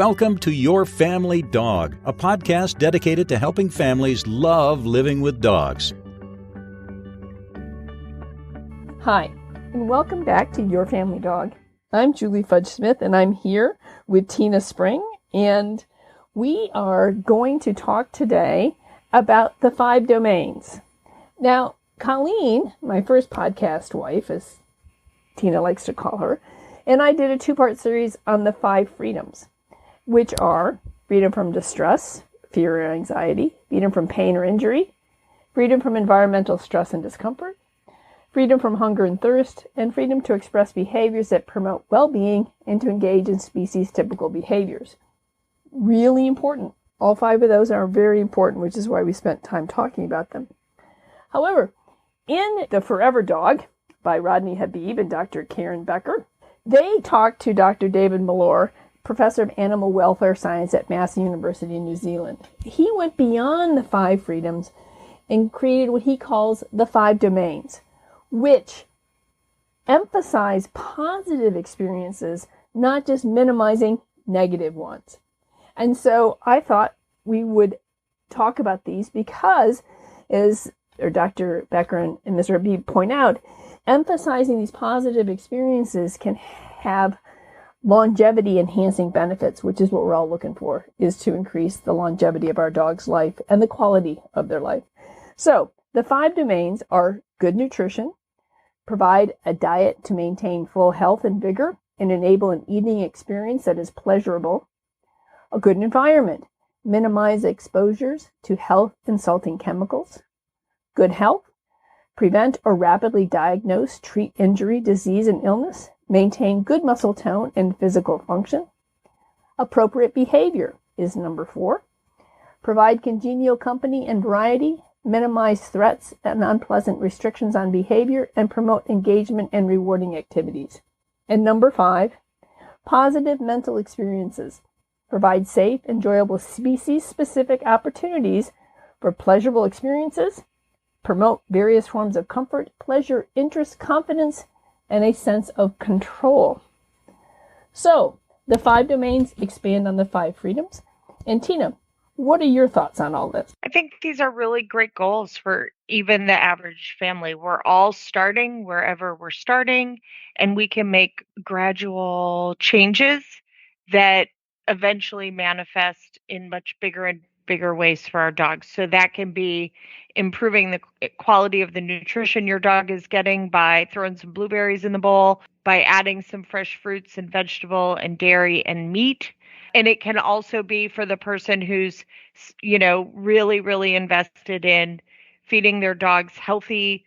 welcome to Your Family Dog, a podcast dedicated to helping families love living with dogs. Hi, and welcome back to Your Family Dog. I'm Julie Fudge Smith, and I'm here with Tina Spring, and we are going to talk today about the 5 domains. Now, Colleen, my first podcast wife, as Tina likes to call her, and I did a 2-part series on the 5 freedoms, which are freedom from distress, fear or anxiety, freedom from pain or injury, freedom from environmental stress and discomfort, freedom from hunger and thirst, and freedom to express behaviors that promote well-being and to engage in species-typical behaviors. Really important. All 5 of those are very important, which is why we spent time talking about them. However, in The Forever Dog by Rodney Habib and Dr. Karen Becker, they talked to Dr. David Malore, professor of animal welfare science at Massey University in New Zealand. He went beyond the 5 freedoms and created what he calls the 5 domains, which emphasize positive experiences, not just minimizing negative ones. And so I thought we would talk about these because, as Dr. Becker and Mr. Habib point out, emphasizing these positive experiences can have longevity enhancing benefits, which is what we're all looking for, is to increase the longevity of our dog's life and the quality of their life. So the 5 domains are good nutrition, provide a diet to maintain full health and vigor and enable an eating experience that is pleasurable, a good environment, minimize exposures to health-insulting chemicals, good health, prevent or rapidly diagnose, treat injury, disease, and illness, maintain good muscle tone and physical function. Appropriate behavior is number 4. Provide congenial company and variety, minimize threats and unpleasant restrictions on behavior, and promote engagement and rewarding activities. And number 5, positive mental experiences. Provide safe, enjoyable species-specific opportunities for pleasurable experiences, promote various forms of comfort, pleasure, interest, confidence, and a sense of control. So, the 5 domains expand on the 5 freedoms. And Tina, what are your thoughts on all this? I think these are really great goals for even the average family. We're all starting wherever we're starting, and we can make gradual changes that eventually manifest in much bigger and bigger ways for our dogs. So that can be improving the quality of the nutrition your dog is getting by throwing some blueberries in the bowl, by adding some fresh fruits and vegetable and dairy and meat. And it can also be for the person who's, really, really invested in feeding their dogs healthy,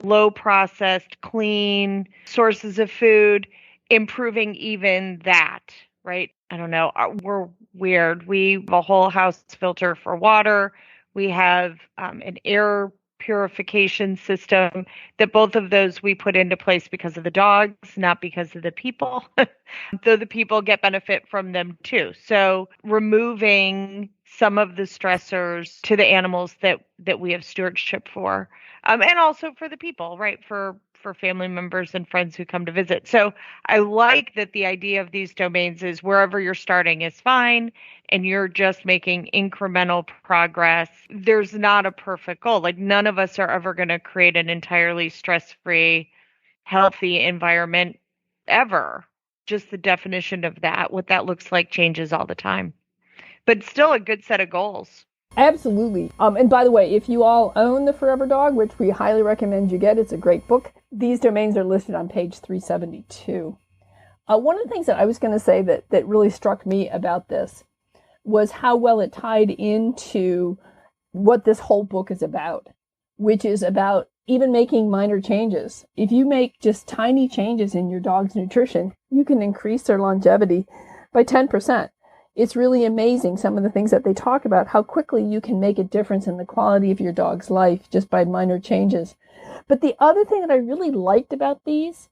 low processed, clean sources of food, improving even that, right? I don't know. We're weird. We have a whole house filter for water. We have an air purification system that both of those we put into place because of the dogs, not because of the people, though the people get benefit from them too. So removing some of the stressors to the animals that we have stewardship for, and also for the people, right? For family members and friends who come to visit. So I like that the idea of these domains is wherever you're starting is fine, and you're just making incremental progress. There's not a perfect goal. Like none of us are ever going to create an entirely stress-free, healthy environment ever. Just the definition of that, what that looks like changes all the time. But still a good set of goals. Absolutely. And by the way, if you all own The Forever Dog, which we highly recommend you get, it's a great book. These domains are listed on page 372. One of the things that I was going to say that really struck me about this was how well it tied into what this whole book is about, which is about even making minor changes. If you make just tiny changes in your dog's nutrition, you can increase their longevity by 10%. It's really amazing some of the things that they talk about, how quickly you can make a difference in the quality of your dog's life just by minor changes. But the other thing that I really liked about these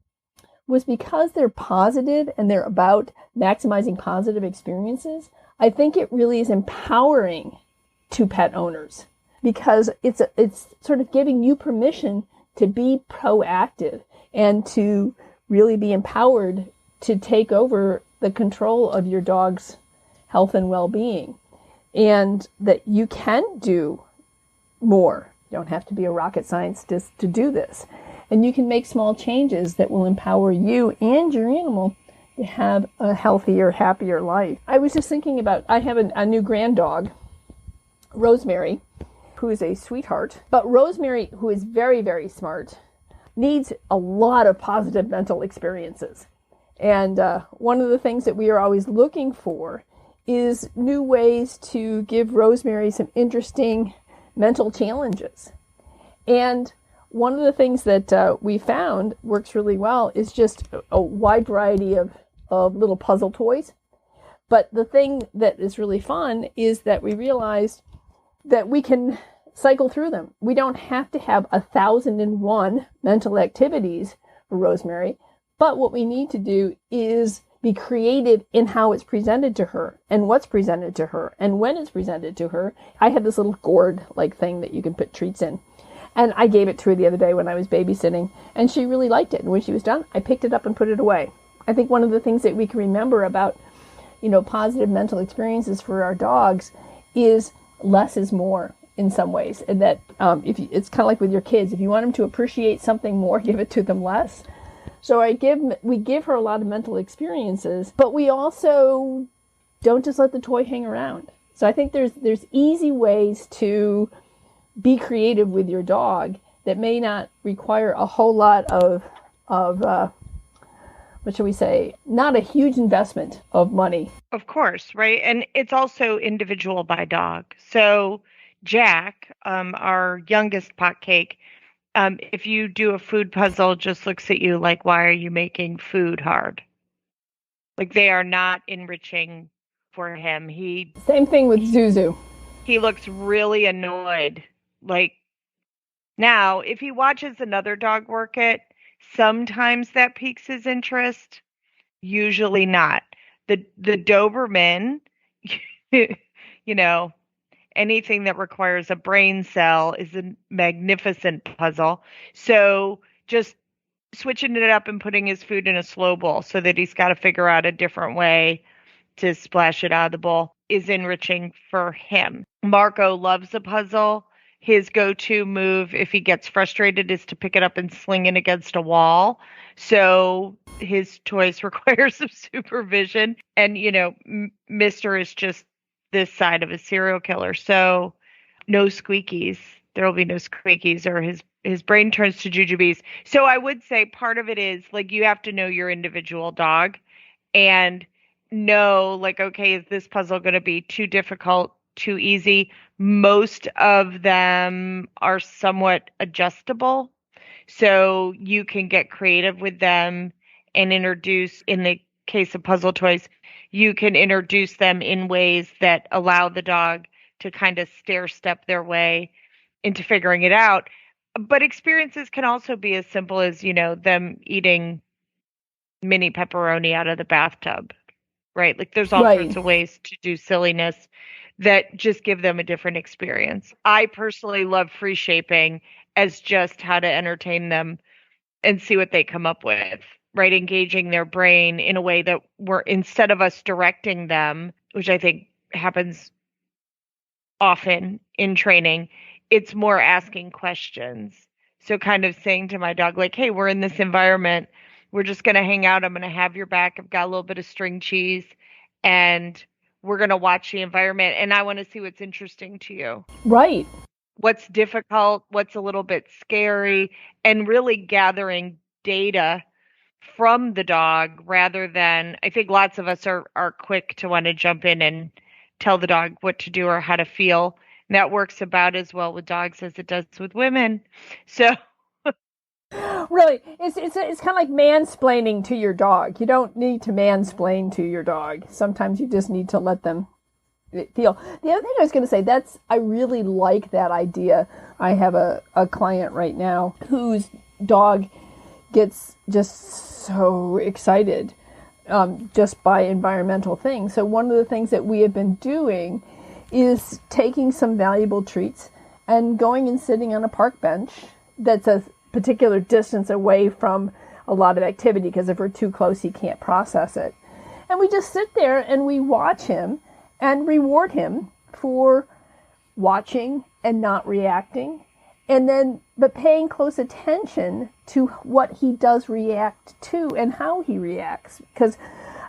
was because they're positive and they're about maximizing positive experiences, I think it really is empowering to pet owners because it's sort of giving you permission to be proactive and to really be empowered to take over the control of your dog's health and well-being, and that you can do more. You don't have to be a rocket scientist to do this. And you can make small changes that will empower you and your animal to have a healthier, happier life. I was just thinking about, I have a new grand dog, Rosemary, who is a sweetheart. But Rosemary, who is very, very smart, needs a lot of positive mental experiences. And one of the things that we are always looking for is new ways to give Rosemary some interesting mental challenges. And one of the things that we found works really well is just a wide variety of little puzzle toys. But the thing that is really fun is that we realized that we can cycle through them. We don't have to have 1,001 mental activities for Rosemary, but what we need to do is be creative in how it's presented to her and what's presented to her and when it's presented to her. I have this little gourd-like thing that you can put treats in. And I gave it to her the other day when I was babysitting, and she really liked it. And when she was done, I picked it up and put it away. I think one of the things that we can remember about, positive mental experiences for our dogs is less is more in some ways. And that it's kind of like with your kids. If you want them to appreciate something more, give it to them less. So we give her a lot of mental experiences, but we also don't just let the toy hang around. So I think there's easy ways to be creative with your dog that may not require a whole lot of what shall we say, not a huge investment of money. Of course, right? And it's also individual by dog. So Jack, our youngest pot cake, if you do a food puzzle, just looks at you like, why are you making food hard? Like, they are not enriching for him. Same thing with Zuzu. He looks really annoyed. Like, now, if he watches another dog work it, sometimes that piques his interest. Usually not. The Doberman, anything that requires a brain cell is a magnificent puzzle. So just switching it up and putting his food in a slow bowl so that he's got to figure out a different way to splash it out of the bowl is enriching for him. Marco loves a puzzle. His go-to move, if he gets frustrated, is to pick it up and sling it against a wall. So his toys require some supervision. And, Mr. is just this side of a serial killer. So no squeakies. There will be no squeakies, or his brain turns to jujubes. So I would say part of it is, like, you have to know your individual dog and know, like, okay, is this puzzle going to be too difficult, too easy? Most of them are somewhat adjustable. So you can get creative with them and introduce, in the case of puzzle toys, you can introduce them in ways that allow the dog to kind of stair step their way into figuring it out. But experiences can also be as simple as, them eating mini pepperoni out of the bathtub, right? Like, there's all sorts of ways to do silliness that just give them a different experience. I personally love free shaping as just how to entertain them and see what they come up with, right? Engaging their brain in a way that instead of us directing them, which I think happens often in training, it's more asking questions. So kind of saying to my dog, like, hey, we're in this environment. We're just going to hang out. I'm going to have your back. I've got a little bit of string cheese, and we're going to watch the environment. And I want to see what's interesting to you. Right. What's difficult, what's a little bit scary, and really gathering data from the dog rather than, I think lots of us are quick to want to jump in and tell the dog what to do or how to feel. And that works about as well with dogs as it does with women. So really, it's kind of like mansplaining to your dog. You don't need to mansplain to your dog. Sometimes you just need to let them feel. The other thing I was going to say, I really like that idea. I have a client right now whose dog gets just so excited just by environmental things. So one of the things that we have been doing is taking some valuable treats and going and sitting on a park bench that's a particular distance away from a lot of activity, because if we're too close, he can't process it. And we just sit there and we watch him, and reward him for watching and not reacting, and then but paying close attention to what he does react to and how he reacts. Because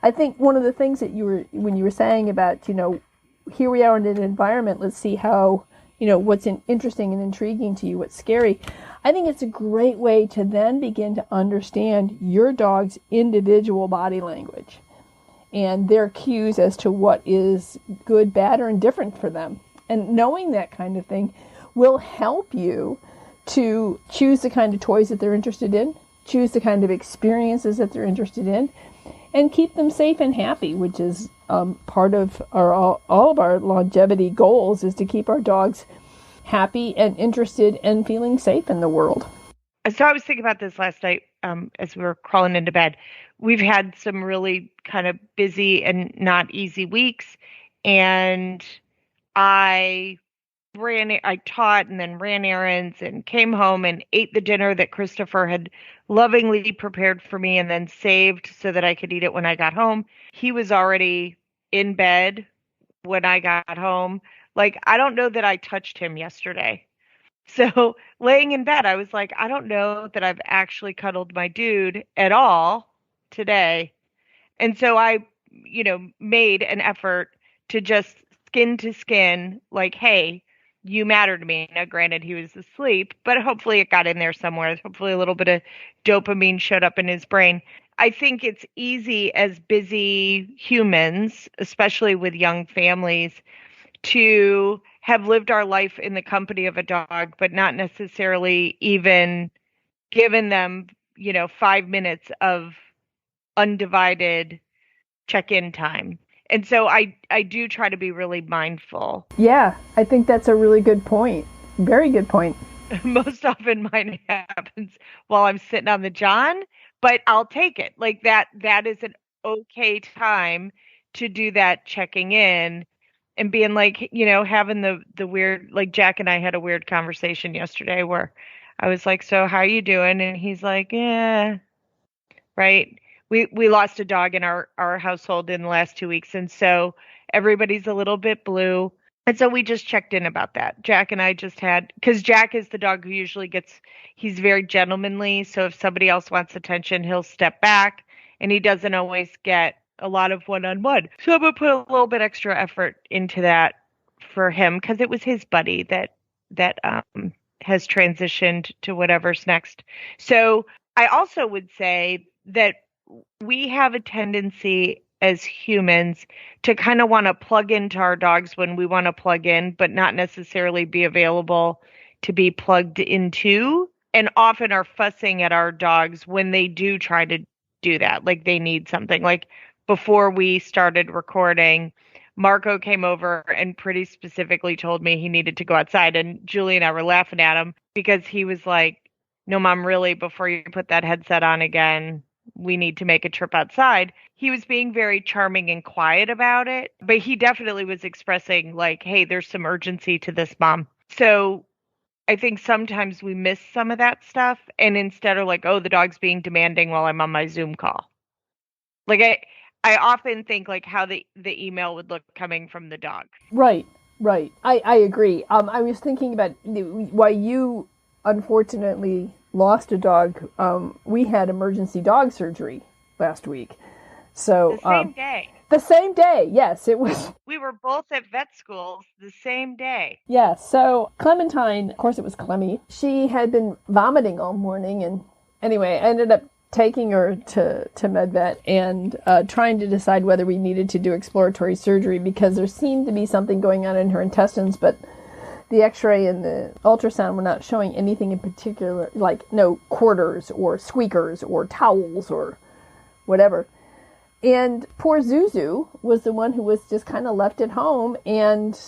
I think one of the things that when you were saying about, here we are in an environment, let's see how, what's interesting and intriguing to you, what's scary. I think it's a great way to then begin to understand your dog's individual body language and their cues as to what is good, bad, or indifferent for them. And knowing that kind of thing will help you to choose the kind of toys that they're interested in, choose the kind of experiences that they're interested in, and keep them safe and happy, which is part of all of our longevity goals, is to keep our dogs happy and interested and feeling safe in the world. So I was thinking about this last night as we were crawling into bed. We've had some really kind of busy and not easy weeks, and I taught and then ran errands and came home and ate the dinner that Christopher had lovingly prepared for me and then saved so that I could eat it when I got home. He was already in bed when I got home. Like, I don't know that I touched him yesterday. So laying in bed, I was like, I don't know that I've actually cuddled my dude at all today. And so I, made an effort to just skin to skin, like, hey, you matter to me. Now, granted, he was asleep, but hopefully it got in there somewhere. Hopefully a little bit of dopamine showed up in his brain. I think it's easy as busy humans, especially with young families, to have lived our life in the company of a dog, but not necessarily even given them, 5 minutes of undivided check-in time. And so I do try to be really mindful. Yeah, I think that's a really good point. Very good point. Most often mine happens while I'm sitting on the john, but I'll take it. Like that is an okay time to do that checking in and being like, having the weird, like Jack and I had a weird conversation yesterday where I was like, so how are you doing? And he's like, yeah, right. We lost a dog in our household in the last 2 weeks. And so everybody's a little bit blue. And so we just checked in about that. Jack and I just had, because Jack is the dog who usually he's very gentlemanly. So if somebody else wants attention, he'll step back, and he doesn't always get a lot of one-on-one. So I'm going to put a little bit extra effort into that for him, because it was his buddy that has transitioned to whatever's next. So I also would say that we have a tendency as humans to kind of want to plug into our dogs when we want to plug in, but not necessarily be available to be plugged into, and often are fussing at our dogs when they do try to do that. Like they need something. Like before we started recording, Marco came over and pretty specifically told me he needed to go outside. And Julie and I were laughing at him because he was like, no, Mom, really, before you put that headset on again, we need to make a trip outside. He was being very charming and quiet about it, but he definitely was expressing like, hey, there's some urgency to this, Mom. So I think sometimes we miss some of that stuff, and instead are like, oh, the dog's being demanding while I'm on my Zoom call. Like I often think like how the email would look coming from the dog. Right. I agree. I was thinking about why you unfortunately lost a dog. We had emergency dog surgery last week. So the same day. The same day, yes, it was. We were both at vet school the same day. Yeah, so Clementine, of course it was Clemmy, she had been vomiting all morning, and anyway, I ended up taking her to MedVet and trying to decide whether we needed to do exploratory surgery, because there seemed to be something going on in her intestines, but the x-ray and the ultrasound were not showing anything in particular, like no quarters or squeakers or towels or whatever. And poor Zuzu was the one who was just kind of left at home and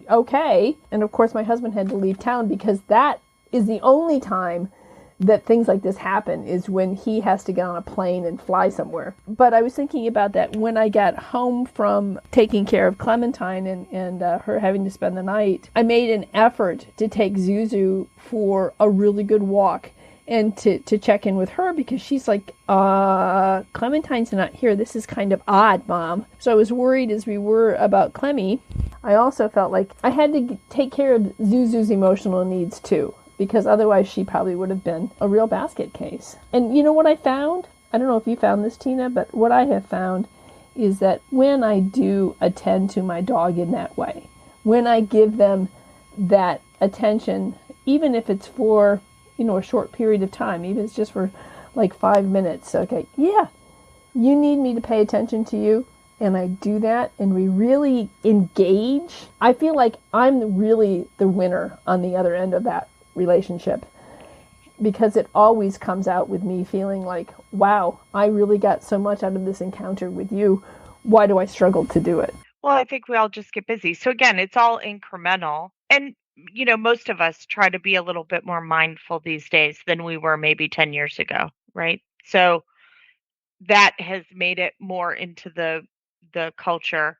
okay. And of course my husband had to leave town, because that is the only time that things like this happen, is when he has to get on a plane and fly somewhere. But I was thinking about that when I got home from taking care of Clementine and her having to spend the night. I made an effort to take Zuzu for a really good walk and to check in with her because she's like, Clementine's not here. This is kind of odd, Mom. So I was worried as we were about Clemmy. I also felt like I had to take care of Zuzu's emotional needs too, because otherwise she probably would have been a real basket case. And you know what I found? I don't know if you found this, Tina, but what I have found is that when I do attend to my dog in that way, when I give them that attention, even if it's for a short period of time, even if it's just for like 5 minutes. Okay, yeah, you need me to pay attention to you, and I do that, and we really engage. I feel like I'm really the winner on the other end of that relationship, because it always comes out with me feeling like, wow, I really got so much out of this encounter with you. Why do I struggle to do it? Well, I think we all just get busy. So again, it's all incremental. And most of us try to be a little bit more mindful these days than we were maybe 10 years ago, right? So that has made it more into the culture.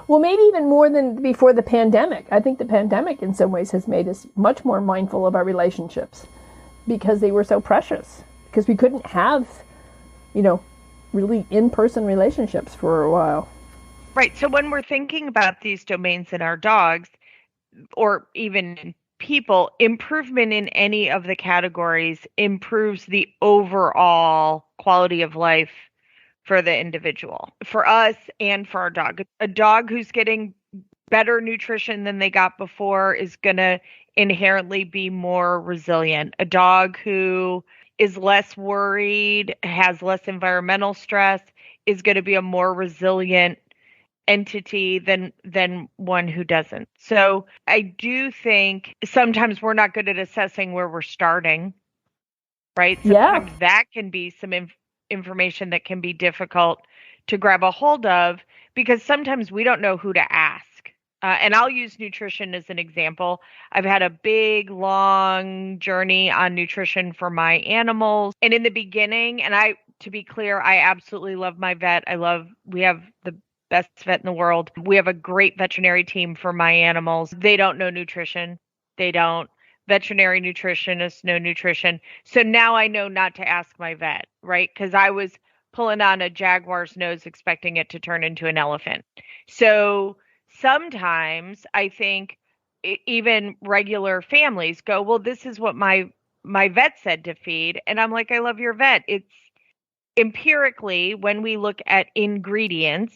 Well, maybe even more than before the pandemic. I think the pandemic in some ways has made us much more mindful of our relationships because they were so precious, because we couldn't have, really in-person relationships for a while. Right. So when we're thinking about these domains in our dogs, or even people, improvement in any of the categories improves the overall quality of life for the individual, for us and for our dog. A dog who's getting better nutrition than they got before is going to inherently be more resilient. A dog who is less worried, has less environmental stress, is going to be a more resilient entity than one who doesn't. So I do think sometimes we're not good at assessing where we're starting, right? Sometimes that can be some information that can be difficult to grab a hold of because sometimes we don't know who to ask. And I'll use nutrition as an example. I've had a big, long journey on nutrition for my animals. And in the beginning, to be clear, I absolutely love my vet. We have the best vet in the world. We have a great veterinary team for my animals. They don't know nutrition. They don't. Veterinary nutritionists know nutrition. So now I know not to ask my vet, right? Because I was pulling on a jaguar's nose expecting it to turn into an elephant. So sometimes I think even regular families go, well, this is what my vet said to feed. And I'm like, I love your vet. It's empirically, when we look at ingredients,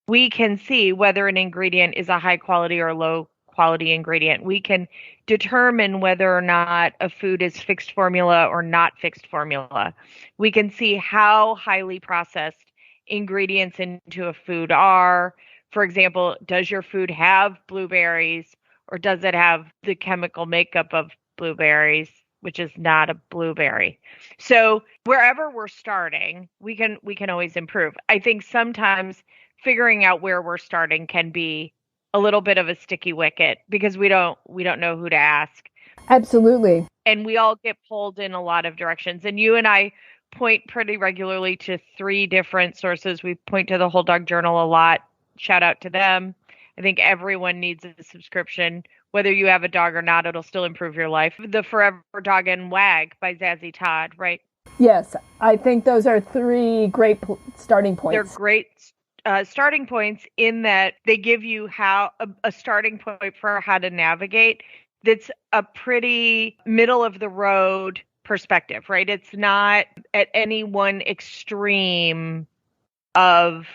we can see whether an ingredient is a high quality or low quality ingredient. We can determine whether or not a food is fixed formula or not fixed formula. We can see how highly processed ingredients into a food are. For example, does your food have blueberries or does it have the chemical makeup of blueberries, which is not a blueberry? So wherever we're starting, we can always improve. I think sometimes figuring out where we're starting can be a little bit of a sticky wicket because we don't know who to ask. Absolutely. And we all get pulled in a lot of directions. And you and I point pretty regularly to 3 different sources. We point to the Whole Dog Journal a lot. Shout out to them. I think everyone needs a subscription. Whether you have a dog or not, it'll still improve your life. The Forever Dog and Wag by Zazie Todd, right? Yes, I think those are 3 great starting points. They're great starting points in that they give you a starting point for how to navigate. That's a pretty middle of the road perspective, right? It's not at any one extreme of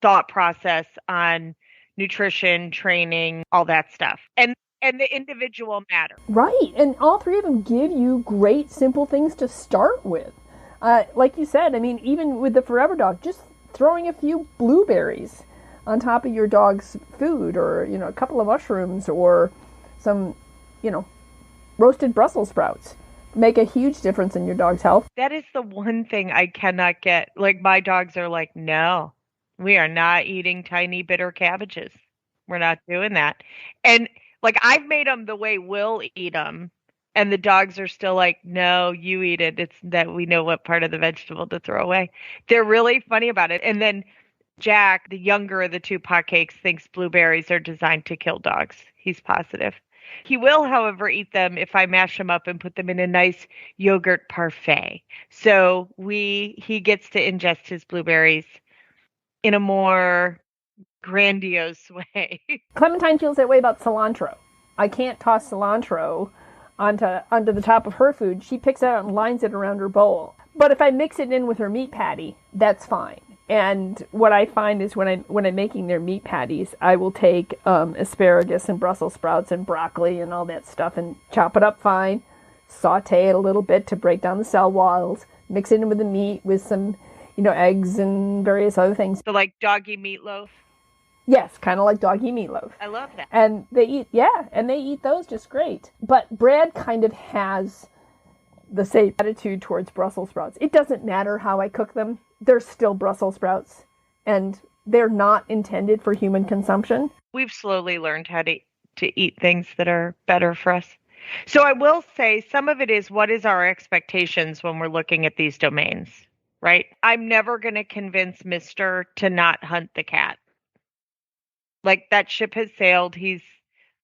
thought process on nutrition, training, all that stuff. And the individual matter. Right. And all 3 of them give you great, simple things to start with. Like you said, I mean, even with the Forever Dog, just throwing a few blueberries on top of your dog's food, or, a couple of mushrooms, or some, roasted Brussels sprouts make a huge difference in your dog's health. That is the one thing I cannot get. Like, my dogs are like, no, we are not eating tiny bitter cabbages. We're not doing that. And like, I've made them the way we'll eat them. And the dogs are still like, no, you eat it. It's that we know what part of the vegetable to throw away. They're really funny about it. And then Jack, the younger of the 2 potcakes, thinks blueberries are designed to kill dogs. He's positive. He will, however, eat them if I mash them up and put them in a nice yogurt parfait. So he gets to ingest his blueberries in a more grandiose way. Clementine feels that way about cilantro. I can't toss cilantro onto the top of her food. She picks it out and lines it around her bowl. But if I mix it in with her meat patty, that's fine. And what I find is when I'm making their meat patties, I will take asparagus and Brussels sprouts and broccoli and all that stuff and chop it up fine, saute it a little bit to break down the cell walls, mix it in with the meat with some, eggs and various other things. So like doggy meatloaf? Yes, kind of like doggy meatloaf. I love that. And they eat those just great. But Brad kind of has the same attitude towards Brussels sprouts. It doesn't matter how I cook them. They're still Brussels sprouts, and they're not intended for human consumption. We've slowly learned how to eat things that are better for us. So I will say some of it is what is our expectations when we're looking at these domains, right? I'm never going to convince Mister to not hunt the cat. Like that ship has sailed. He's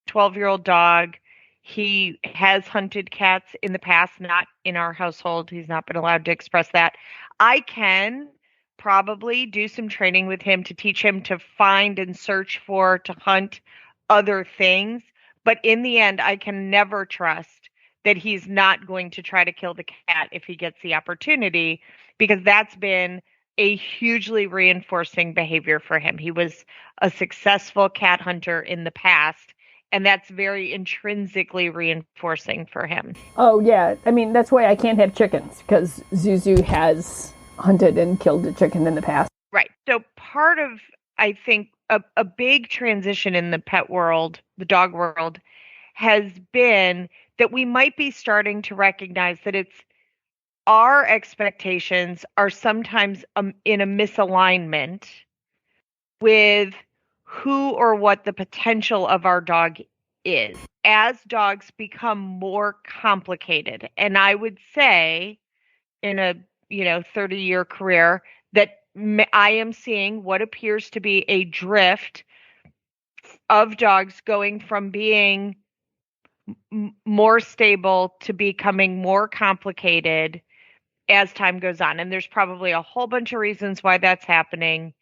a 12-year-old dog. He has hunted cats in the past, not in our household. He's not been allowed to express that. I can probably do some training with him to teach him to find and search for, to hunt other things. But in the end, I can never trust that he's not going to try to kill the cat if he gets the opportunity, because that's been a hugely reinforcing behavior for him. He was a successful cat hunter in the past, and that's very intrinsically reinforcing for him. Oh, yeah. I mean, that's why I can't have chickens, because Zuzu has hunted and killed a chicken in the past. Right. So part of, I think, a big transition in the pet world, the dog world, has been that we might be starting to recognize that it's our expectations are sometimes in a misalignment with who or what the potential of our dog is. As dogs become more complicated, and I would say in a 30-year career that I am seeing what appears to be a drift of dogs going from being more stable to becoming more complicated as time goes on. And there's probably a whole bunch of reasons why that's happening.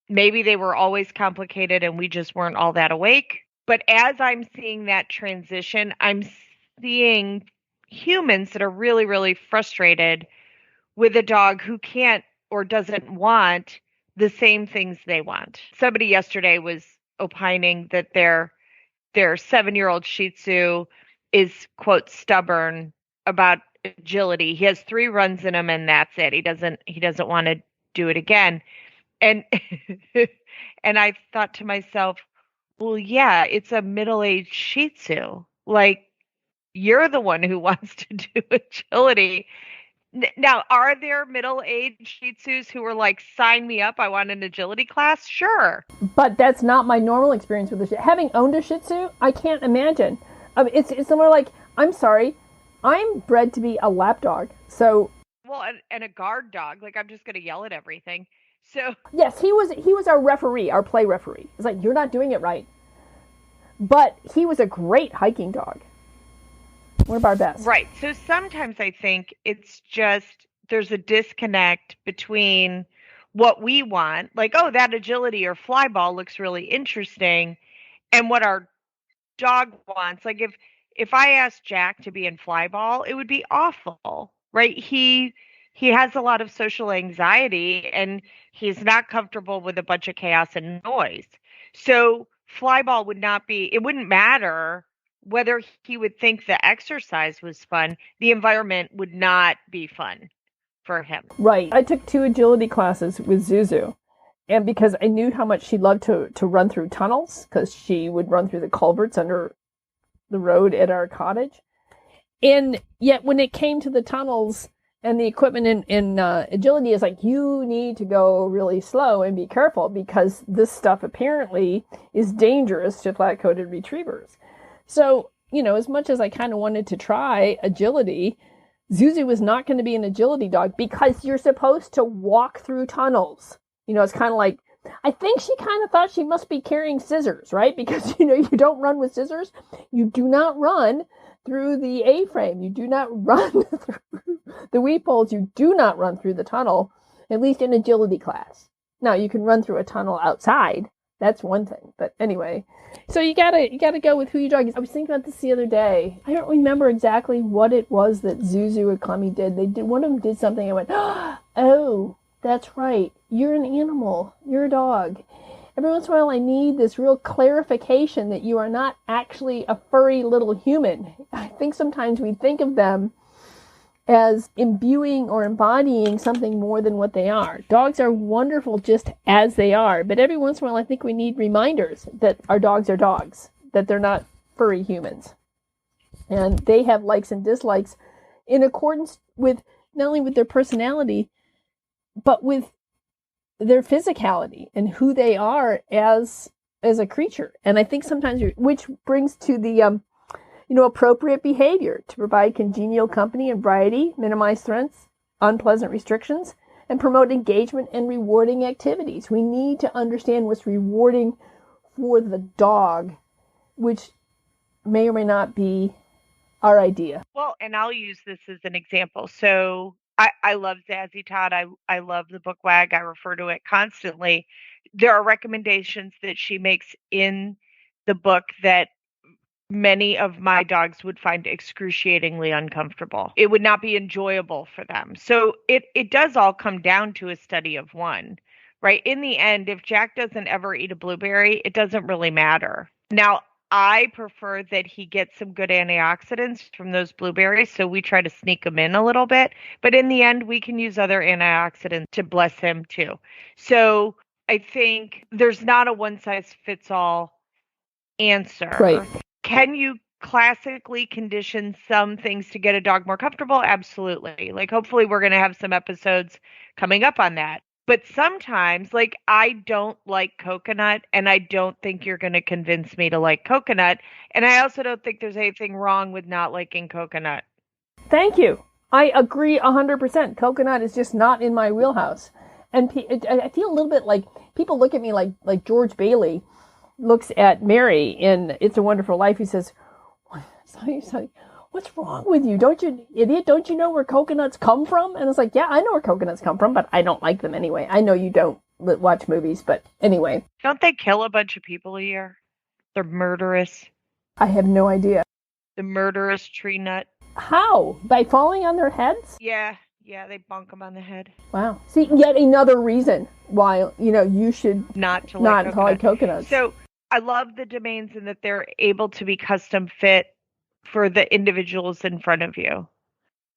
Maybe they were always complicated and we just weren't all that awake. But as I'm seeing that transition, I'm seeing humans that are really, really frustrated with a dog who can't or doesn't want the same things they want. Somebody yesterday was opining that their 7-year-old Shih Tzu is, quote, stubborn about agility. He has 3 runs in him and that's it. He doesn't want to do it again. And and I thought to myself, well, yeah, it's a middle-aged Shih Tzu. Like, you're the one who wants to do agility. Now, are there middle-aged Shih Tzus who are like, sign me up, I want an agility class? Sure. But that's not my normal experience with the Shih Tzu. Having owned a Shih Tzu, I can't imagine. I mean, it's more like, I'm sorry, I'm bred to be a lap dog. So, well, and a guard dog. Like, I'm just going to yell at everything. So yes, he was our referee, our play referee. It's like, you're not doing it right. But he was a great hiking dog. One of our best. Right. So sometimes I think it's just there's a disconnect between what we want, like, oh, that agility or fly ball looks really interesting, and what our dog wants. Like if I asked Jack to be in fly ball, it would be awful, right? He has a lot of social anxiety and he's not comfortable with a bunch of chaos and noise. So fly ball it wouldn't matter whether he would think the exercise was fun. The environment would not be fun for him. Right. I took 2 agility classes with Zuzu. And because I knew how much she loved to run through tunnels, because she would run through the culverts under the road at our cottage. And yet when it came to the tunnels and the equipment in agility, is like, you need to go really slow and be careful because this stuff apparently is dangerous to flat-coated retrievers. So, as much as I kind of wanted to try agility, Zuzu was not going to be an agility dog because you're supposed to walk through tunnels. It's kind of like I think she kind of thought she must be carrying scissors, right? Because, you don't run with scissors. You do not run through the A-frame. You do not run through the weep holes. You do not run through the tunnel, at least in agility class. Now, you can run through a tunnel outside. That's one thing. But anyway, so you gotta go with who your dog is. I was thinking about this the other day. I don't remember exactly what it was that Zuzu or Clemmy did. One of them did something. I went, oh, that's right. You're an animal. You're a dog. Every once in a while, I need this real clarification that you are not actually a furry little human. I think sometimes we think of them as imbuing or embodying something more than what they are. Dogs are wonderful just as they are, but every once in a while I think we need reminders that our dogs are dogs, that they're not furry humans. And they have likes and dislikes in accordance with not only with their personality, but with their physicality and who they are as a creature. And I think sometimes, which brings to the appropriate behavior to provide congenial company and variety, minimize threats, unpleasant restrictions, and promote engagement and rewarding activities. We need to understand what's rewarding for the dog, which may or may not be our idea. Well, and I'll use this as an example. So I love Zazie Todd. I love the book WAG. I refer to it constantly. There are recommendations that she makes in the book that many of my dogs would find excruciatingly uncomfortable. It would not be enjoyable for them. So it does all come down to a study of one, right? In the end, if Jack doesn't ever eat a blueberry, it doesn't really matter. Now, I prefer that he gets some good antioxidants from those blueberries, so we try to sneak them in a little bit. But in the end, we can use other antioxidants to bless him too. So I think there's not a one-size-fits-all answer. Right. Can you classically condition some things to get a dog more comfortable? Absolutely. Like, hopefully we're going to have some episodes coming up on that. But sometimes, like, I don't like coconut, and I don't think you're going to convince me to like coconut. And I also don't think there's anything wrong with not liking coconut. Thank you. I agree 100%. Coconut is just not in my wheelhouse. And I feel a little bit like people look at me like George Bailey looks at Mary in It's a Wonderful Life. He says, what's wrong with you? Don't you, idiot, don't you know where coconuts come from? And it's like, yeah, I know where coconuts come from, but I don't like them anyway. I know you don't watch movies, but anyway. Don't they kill a bunch of people a year? They're murderous. I have no idea. The murderous tree nut. How? By falling on their heads? Yeah, they bonk them on the head. Wow. See, yet another reason why, you should not like coconuts. So I love the domains in that they're able to be custom fit for the individuals in front of you,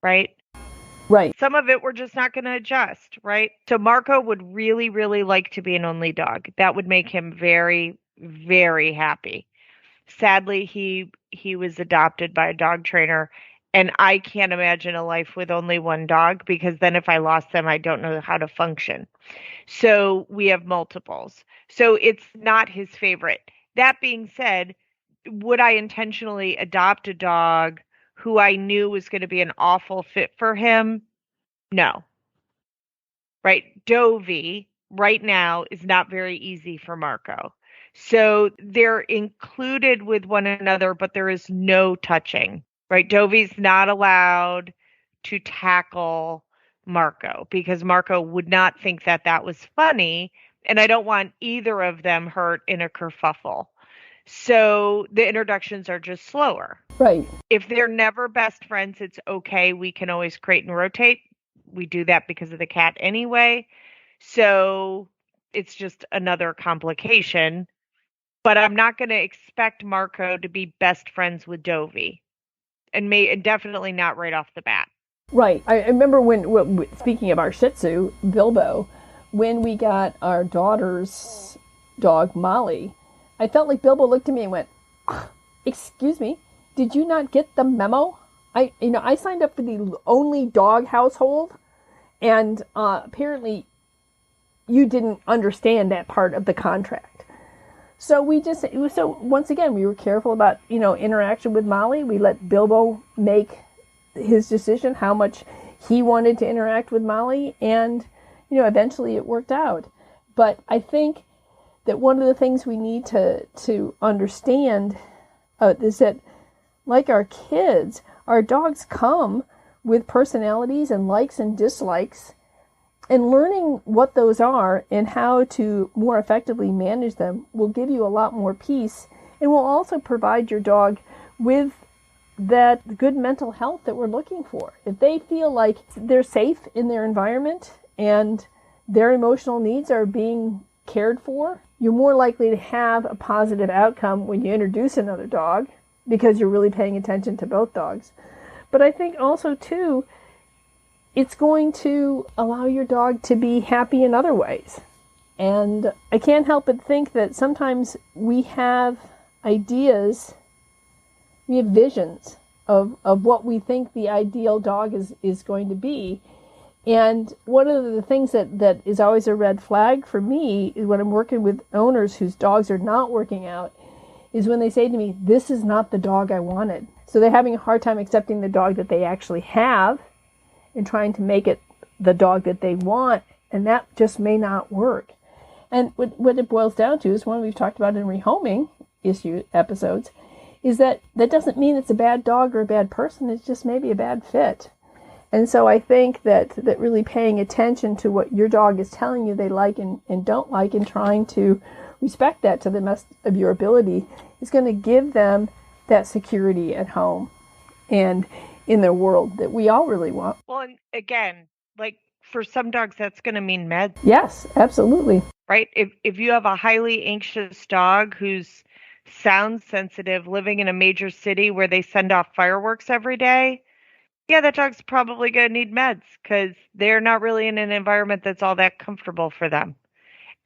right? Right. Some of it we're just not going to adjust, right? So Marco would really, really like to be an only dog. That would make him very, very happy. Sadly, he was adopted by a dog trainer, and I can't imagine a life with only one dog, because then if I lost them, I don't know how to function. So we have multiples. So it's not his favorite. That being said, would I intentionally adopt a dog who I knew was going to be an awful fit for him? No. Right? Dovey right now is not very easy for Marco. So they're included with one another, but there is no touching, right? Dovey's not allowed to tackle Marco because Marco would not think that was funny. And I don't want either of them hurt in a kerfuffle. So the introductions are just slower. Right. If they're never best friends, it's okay. We can always crate and rotate. We do that because of the cat anyway. So it's just another complication. But I'm not going to expect Marco to be best friends with Dovey. And definitely not right off the bat. Right. I remember when speaking of our Shih Tzu, Bilbo, when we got our daughter's dog, Molly, I felt like Bilbo looked at me and went, excuse me, did you not get the memo? I signed up for the only dog household, and apparently you didn't understand that part of the contract. So once again, we were careful about, interaction with Molly. We let Bilbo make his decision how much he wanted to interact with Molly, and, eventually it worked out. But I think that one of the things we need to understand is that, like our kids, our dogs come with personalities and likes and dislikes, and learning what those are and how to more effectively manage them will give you a lot more peace, and will also provide your dog with that good mental health that we're looking for. If they feel like they're safe in their environment and their emotional needs are being cared for, you're more likely to have a positive outcome when you introduce another dog, because you're really paying attention to both dogs. But I think also, too, it's going to allow your dog to be happy in other ways. And I can't help but think that sometimes we have ideas, we have visions of what we think the ideal dog is going to be. And one of the things that is always a red flag for me is when I'm working with owners whose dogs are not working out, is when they say to me, this is not the dog I wanted. So they're having a hard time accepting the dog that they actually have and trying to make it the dog that they want, and that just may not work. And what it boils down to is one we've talked about in rehoming episodes, is that doesn't mean it's a bad dog or a bad person, it's just maybe a bad fit. And so I think that really paying attention to what your dog is telling you they like and don't like, and trying to respect that to the best of your ability, is going to give them that security at home and in their world that we all really want. Well, and again, like for some dogs, that's going to mean meds. Yes, absolutely. Right? If you have a highly anxious dog who's sound sensitive, living in a major city where they send off fireworks every day, yeah, that dog's probably going to need meds, because they're not really in an environment that's all that comfortable for them.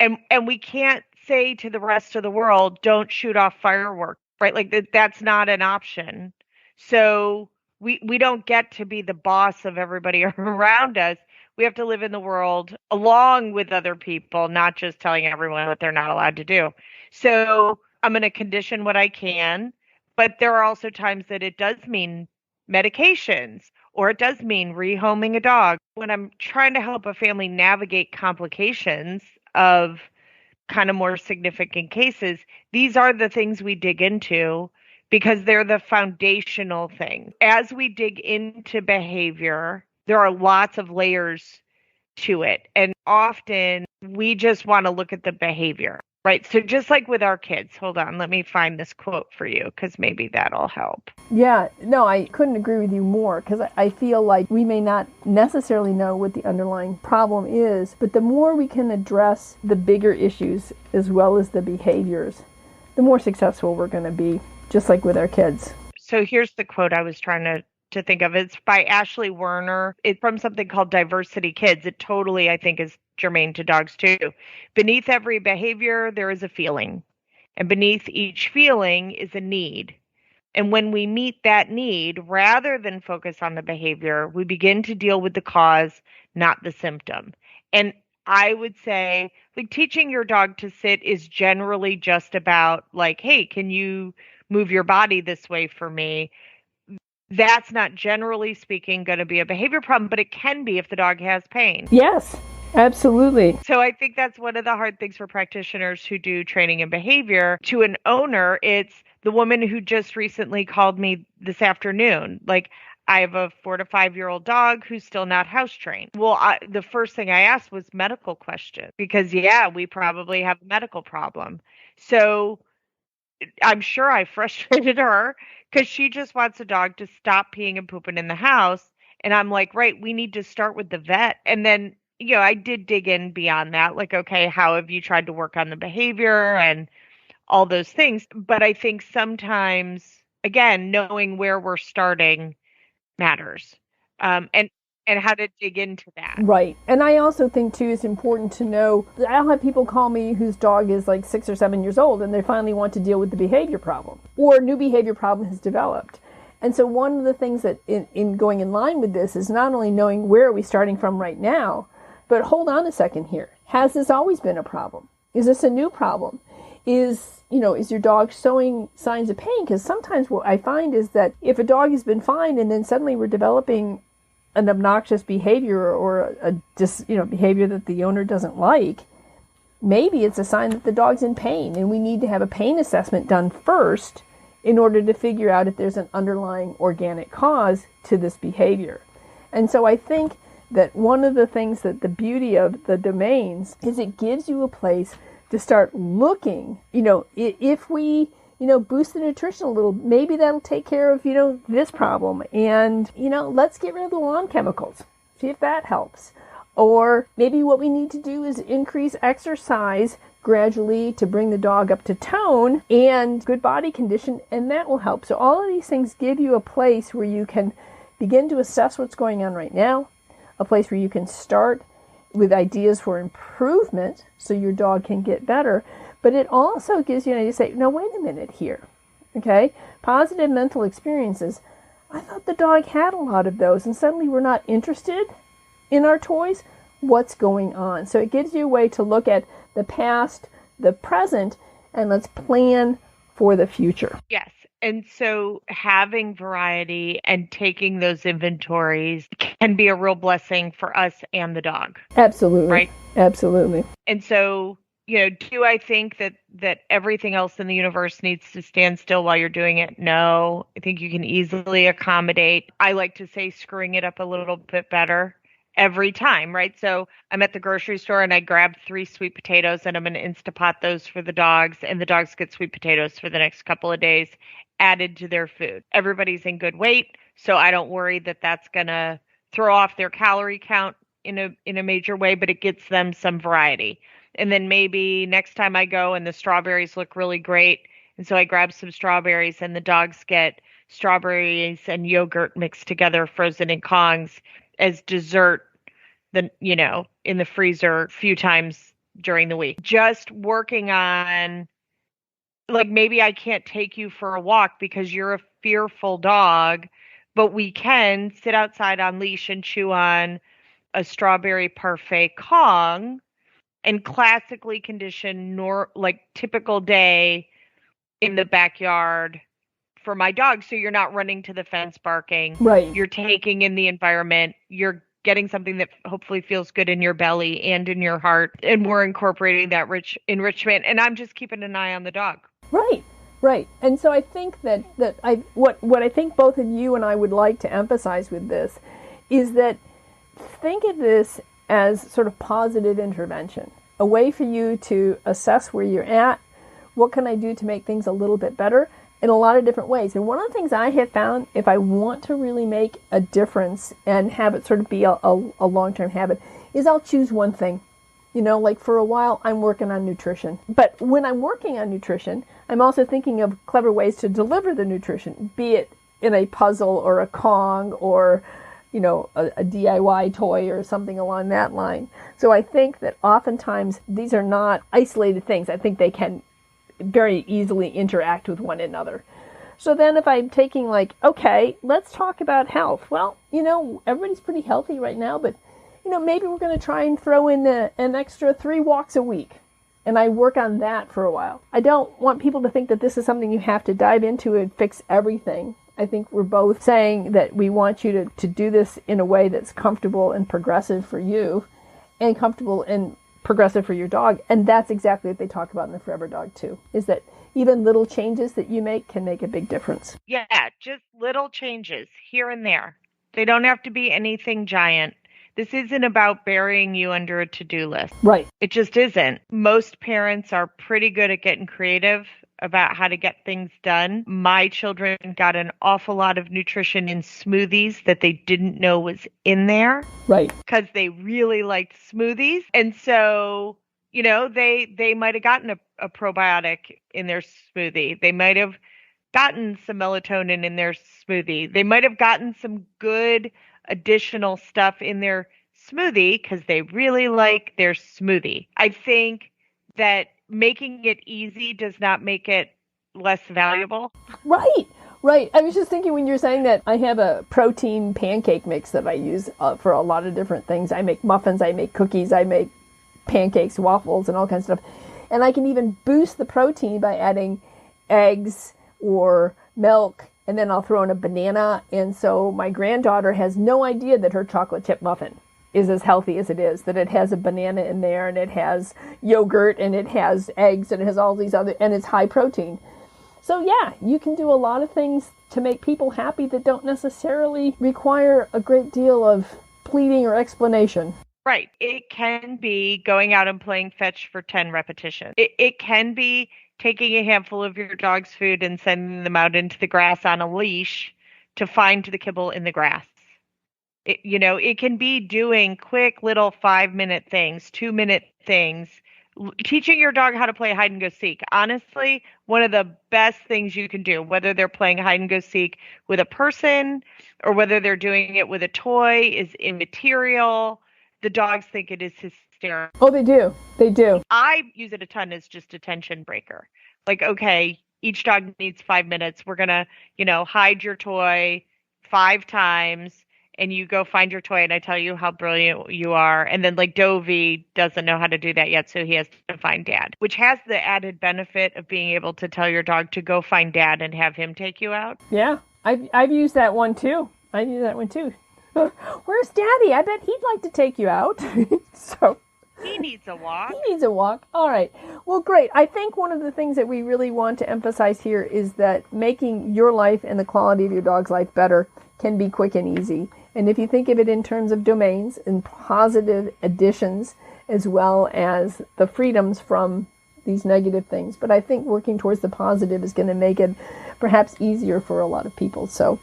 And we can't say to the rest of the world, don't shoot off fireworks, right? Like that's not an option. So we don't get to be the boss of everybody around us. We have to live in the world along with other people, not just telling everyone what they're not allowed to do. So I'm going to condition what I can, but there are also times that it does mean medications, or it does mean rehoming a dog. When I'm trying to help a family navigate complications of kind of more significant cases, these are the things we dig into, because they're the foundational thing. As we dig into behavior, there are lots of layers to it. And often we just want to look at the behavior, right? So just like with our kids, hold on, let me find this quote for you, because maybe that'll help. Yeah, no, I couldn't agree with you more, because I feel like we may not necessarily know what the underlying problem is, but the more we can address the bigger issues as well as the behaviors, the more successful we're going to be, just like with our kids. So here's the quote I was trying to think of. It's by Ashley Werner. It's from something called Diversity Kids. It totally, I think, is germane to dogs too. Beneath every behavior, there is a feeling. And beneath each feeling is a need. And when we meet that need, rather than focus on the behavior, we begin to deal with the cause, not the symptom. And I would say, like, teaching your dog to sit is generally just about, like, hey, can you move your body this way for me? That's not, generally speaking, going to be a behavior problem, but it can be if the dog has pain. Yes, absolutely. So I think that's one of the hard things for practitioners who do training in behavior. To an owner, it's the woman who just recently called me this afternoon. Like, I have a 4 to 5 year old dog who's still not house trained. Well, the first thing I asked was medical question, because we probably have a medical problem. So I'm sure I frustrated her, because she just wants a dog to stop peeing and pooping in the house. And I'm like, right, we need to start with the vet. And then, I did dig in beyond that. Like, okay, how have you tried to work on the behavior and all those things? But I think sometimes, again, knowing where we're starting matters. And how to dig into that. Right. And I also think, too, it's important to know, I'll have people call me whose dog is like 6 or 7 years old, and they finally want to deal with the behavior problem, or a new behavior problem has developed. And so one of the things that in going in line with this is not only knowing where are we starting from right now, but hold on a second here. Has this always been a problem? Is this a new problem? Is your dog showing signs of pain? Because sometimes what I find is that if a dog has been fine and then suddenly we're developing an obnoxious behavior or a behavior that the owner doesn't like, maybe it's a sign that the dog's in pain, and we need to have a pain assessment done first in order to figure out if there's an underlying organic cause to this behavior. And so I think that one of the things that the beauty of the domains is it gives you a place to start looking, if we, boost the nutrition a little, maybe that'll take care of, this problem. And, let's get rid of the lawn chemicals. See if that helps. Or maybe what we need to do is increase exercise gradually to bring the dog up to tone and good body condition, and that will help. So all of these things give you a place where you can begin to assess what's going on right now, a place where you can start with ideas for improvement so your dog can get better. But it also gives you an idea to say, no, wait a minute here. Okay? Positive mental experiences. I thought the dog had a lot of those, and suddenly we're not interested in our toys. What's going on? So it gives you a way to look at the past, the present, and let's plan for the future. Yes. And so having variety and taking those inventories can be a real blessing for us and the dog. Absolutely. Right? Absolutely. And so, do I think that everything else in the universe needs to stand still while you're doing it? No. I think you can easily accommodate. I like to say screwing it up a little bit better every time, right? So I'm at the grocery store and I grab 3 sweet potatoes and I'm going to Instapot those for the dogs, and the dogs get sweet potatoes for the next couple of days added to their food. Everybody's in good weight, so I don't worry that that's going to throw off their calorie count in a major way, but it gets them some variety. And then maybe next time I go and the strawberries look really great, and so I grab some strawberries and the dogs get strawberries and yogurt mixed together, frozen in Kongs as dessert, in the freezer a few times during the week. Just working on, like, maybe I can't take you for a walk because you're a fearful dog, but we can sit outside on leash and chew on a strawberry parfait Kong and classically condition typical day in the backyard for my dog. So you're not running to the fence barking. Right. You're taking in the environment. You're getting something that hopefully feels good in your belly and in your heart. And we're incorporating that rich enrichment. And I'm just keeping an eye on the dog. Right. Right. And so I think what I think both of you and I would like to emphasize with this is that think of this as sort of positive intervention, a way for you to assess where you're at. What can I do to make things a little bit better in a lot of different ways? And one of the things I have found, if I want to really make a difference and have it sort of be a long-term habit, is I'll choose one thing. Like for a while, I'm working on nutrition. But when I'm working on nutrition, I'm also thinking of clever ways to deliver the nutrition, be it in a puzzle or a Kong or, a DIY toy or something along that line. So I think that oftentimes these are not isolated things. I think they can very easily interact with one another. So then if I'm taking okay, let's talk about health. Well, everybody's pretty healthy right now, but maybe we're going to try and throw in an extra 3 walks a week. And I work on that for a while. I don't want people to think that this is something you have to dive into and fix everything. I think we're both saying that we want you to do this in a way that's comfortable and progressive for you and comfortable and progressive for your dog. And that's exactly what they talk about in the Forever Dog too, is that even little changes that you make can make a big difference. Yeah, just little changes here and there. They don't have to be anything giant. This isn't about burying you under a to-do list. Right. It just isn't. Most parents are pretty good at getting creative about how to get things done. My children got an awful lot of nutrition in smoothies that they didn't know was in there. Right. Because they really liked smoothies. And so, they might have gotten a probiotic in their smoothie. They might have gotten some melatonin in their smoothie. They might have gotten some good additional stuff in their smoothie because they really like their smoothie. I think that making it easy does not make it less valuable. Right. I was just thinking when you're saying that, I have a protein pancake mix that I use for a lot of different things. I make muffins, I make cookies, I make pancakes, waffles, and all kinds of stuff. And I can even boost the protein by adding eggs or milk, and then I'll throw in a banana. And so my granddaughter has no idea that her chocolate chip muffin is as healthy as it is, that it has a banana in there and it has yogurt and it has eggs and it has all these other, and it's high protein. So yeah, you can do a lot of things to make people happy that don't necessarily require a great deal of pleading or explanation. Right. It can be going out and playing fetch for 10 repetitions. It can be taking a handful of your dog's food and sending them out into the grass on a leash to find the kibble in the grass. It can be doing quick little 5-minute things, 2-minute things, teaching your dog how to play hide and go seek. Honestly, one of the best things you can do, whether they're playing hide and go seek with a person or whether they're doing it with a toy, is immaterial. The dogs think it is hysterical. Oh, they do. They do. I use it a ton as just a tension breaker. Like, okay, each dog needs 5 minutes. We're going to, hide your toy 5 times. And you go find your toy, and I tell you how brilliant you are. And then, like, Dovey doesn't know how to do that yet, so he has to find Dad, which has the added benefit of being able to tell your dog to go find Dad and have him take you out. Yeah, I've used that one too. Where's Daddy? I bet he'd like to take you out. So he needs a walk. He needs a walk. All right. Well, great. I think one of the things that we really want to emphasize here is that making your life and the quality of your dog's life better can be quick and easy. And if you think of it in terms of domains and positive additions, as well as the freedoms from these negative things. But I think working towards the positive is going to make it perhaps easier for a lot of people. So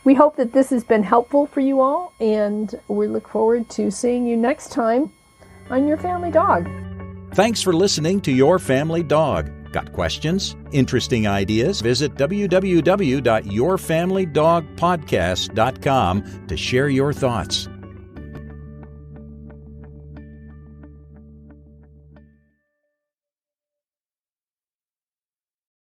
we hope that this has been helpful for you all, and we look forward to seeing you next time on Your Family Dog. Thanks for listening to Your Family Dog. Got questions? Interesting ideas? Visit www.yourfamilydogpodcast.com to share your thoughts.